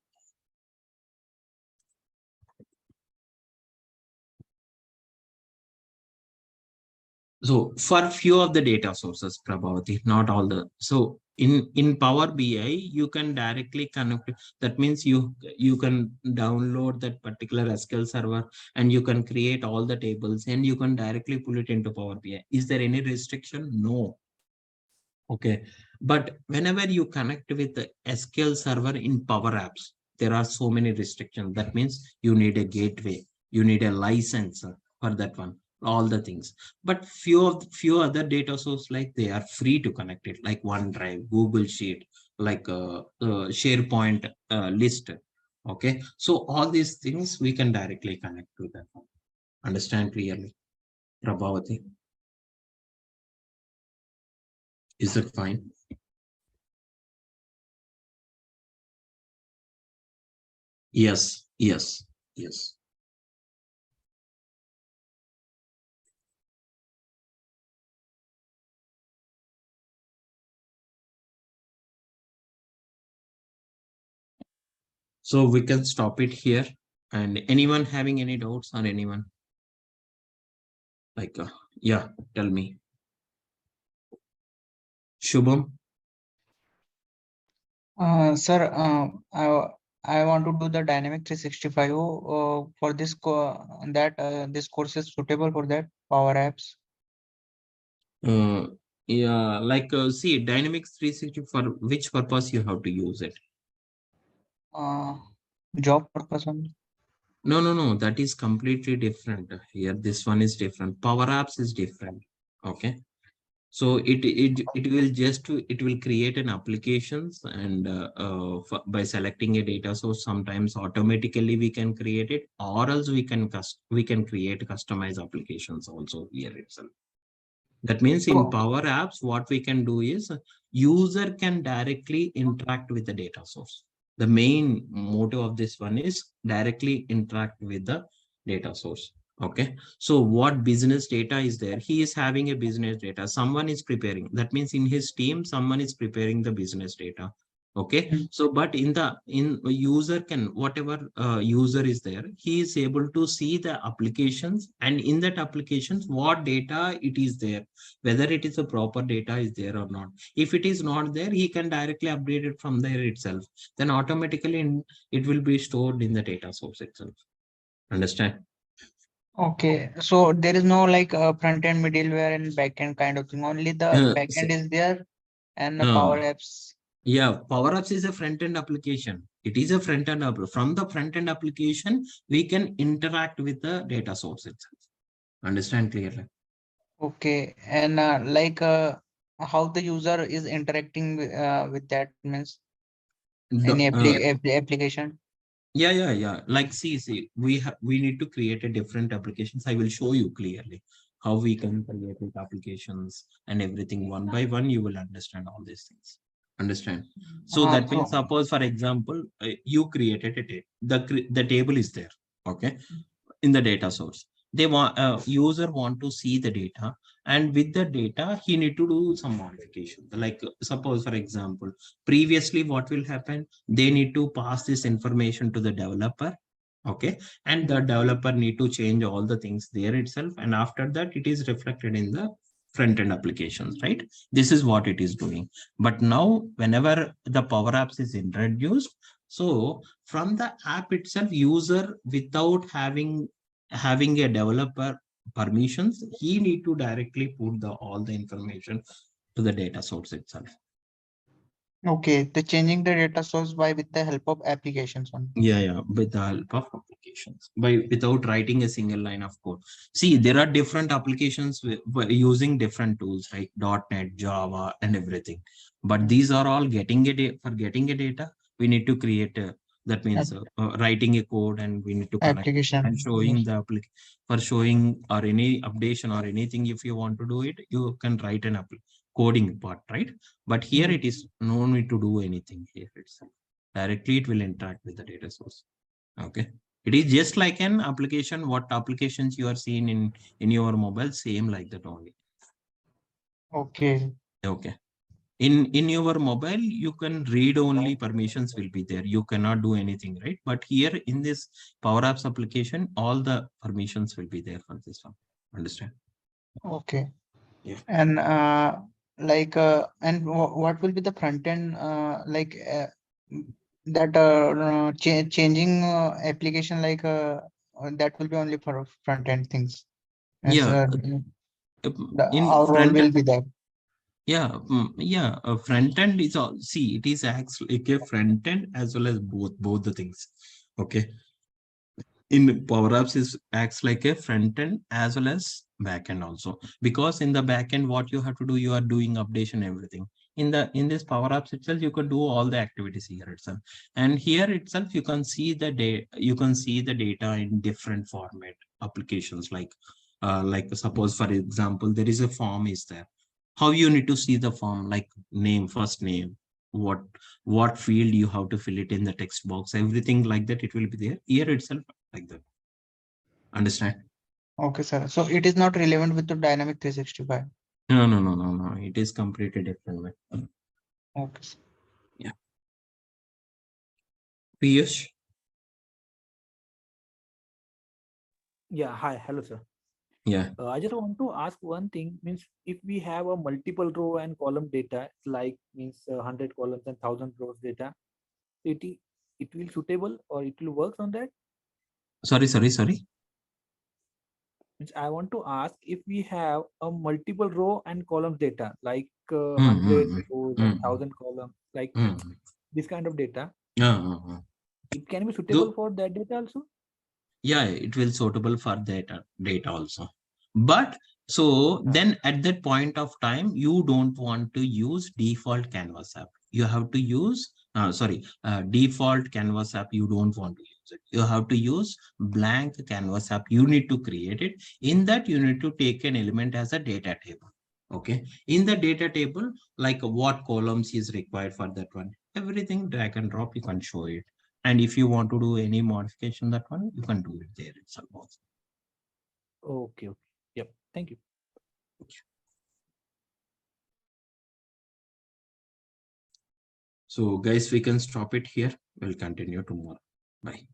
So for few of the data sources, Prabhavati, not all the. So in Power BI, you can directly connect. That means you can download that particular SQL server and you can create all the tables and you can directly pull it into Power BI. Is there any restriction? No. Okay. But whenever you connect with the SQL server in Power Apps, there are so many restrictions. That means you need a gateway, you need a license for that one, all the things. But few other data source, like they are free to connect it, like OneDrive, Google Sheet, like SharePoint list. Okay. So all these things we can directly connect to that. Understand clearly, Prabhavati? Is it fine? Yes, yes, yes. So we can stop it here. And anyone having any doubts on anyone? Like, yeah, tell me. Shubham? Sir, I want to do the Dynamic 365 for this this course is suitable for that Power Apps. Uh, yeah, like, see, Dynamics 360, for which purpose you have to use it? Uh, Job purpose only. No, no, no, that is completely different. Here, this one is different. Power Apps is different. Okay. So it will just it will create an applications and by selecting a data source, sometimes automatically we can create it, or else we can create customized applications also here itself. That means in So, Power Apps, what we can do is user can directly interact with the data source. The main motto of this one is directly interact with the data source. Okay. So what business data is there? He is having a business data. Someone is preparing. That means in his team, someone is preparing the business data. Okay. mm, So but in user can, whatever user is there, he is able to see the applications, and in that applications what data it is there, whether it is a proper data is there or not. If it is not there, he can directly update it from there itself. Then automatically it will be stored in the data source itself. Understand? okay, so there is no like front end, middleware, and back end kind of thing. Only the back end is there and the uh, Power Apps. yeah, Power Apps is a front end application. It is a front end from the front end application we can interact with the data source itself. Understand clearly? Okay, and how the user is interacting with that means any application. Yeah, yeah, yeah. Like, see, we need to create a different applications. I will show you clearly how we can create with applications and everything one by one. You will understand all these things. Understand? So that means, So suppose, for example, you created a table. The table is there. Okay, in the data source. They want user want to see the data, and with the data he need to do some modification. Like suppose for example, previously what will happen? They need to pass this information to the developer. Okay, and the developer need to change all the things there itself, and after that it is reflected in the front end applications, right? This is what it is doing. But now whenever the Power Apps is introduced, so from the app itself, user without having a developer permissions, he need to directly put the all the information to the data source itself. okay, the changing the data source by with the help of applications on. Yeah, yeah, with the help of application. applications without writing a single line of code. See, there are different applications using different tools, right? .NET, Java, and everything. But these are all for getting a data. We need to create a, that means writing a code, and we need to connect and Application. showing the application for showing or any updation or anything. If you want to do it, you can write an coding part, right? But here it is no need to do anything here itself. Directly it will interact with the data source. Okay. It is just like an application. What applications you are seeing in your mobile, same like that only. Okay. Okay. In your mobile, you can read only, permissions will be there. You cannot do anything, right? But here in this Power Apps application, all the permissions will be there for this one. Understand? Okay. Yeah. And and what will be the front end that changing application that will be only for front end things. As Yeah. In our role front, will be there. yeah, yeah. Front end is all. See, it is acts like a front end as well as both the things. Okay. In Power Apps is acts like a front end as well as back end also, because in the back end what you have to do, you are doing updation everything. In this Power Apps itself, you can do all the activities here itself, and here itself you can see the data in different format applications, like suppose for example there is a form is there. How you need to see the form, like name, first name, what what field you have to fill it in the text box, everything like that, it will be there here itself, like that. Understand? Okay, sir. So it is not relevant with the Dynamic 365. No. It is completely different way. Okay, sir. Yeah. Piyush? Yeah, hi, hello, sir. Yeah. I just want to ask one thing. Means if we have a multiple row and column data, like means 100 columns and 1,000 rows data, it will suitable or it will work on that. Sorry. Means I want to ask if we have a multiple row and column data, like Hmm, 100 hmm, rows hmm, and 1,000 columns, like hmm, hmm. this kind of data, Yeah. it can be suitable So, for that data also. yeah, it will suitable for data also. But so Uh, then at that point of time, you don't want to use default Canvas app. You have to use, default Canvas app. You don't want to use it. You have to use blank Canvas app. You need to create it. In that, you need to take an element as a data table. Okay. In the data table, like what columns is required for that one. Everything drag and drop, you can show it. And if you want to do any modification, that one, you can do it there itself also. okay, okay. Yep. Thank you. So guys, we can stop it here. We'll continue tomorrow. Bye.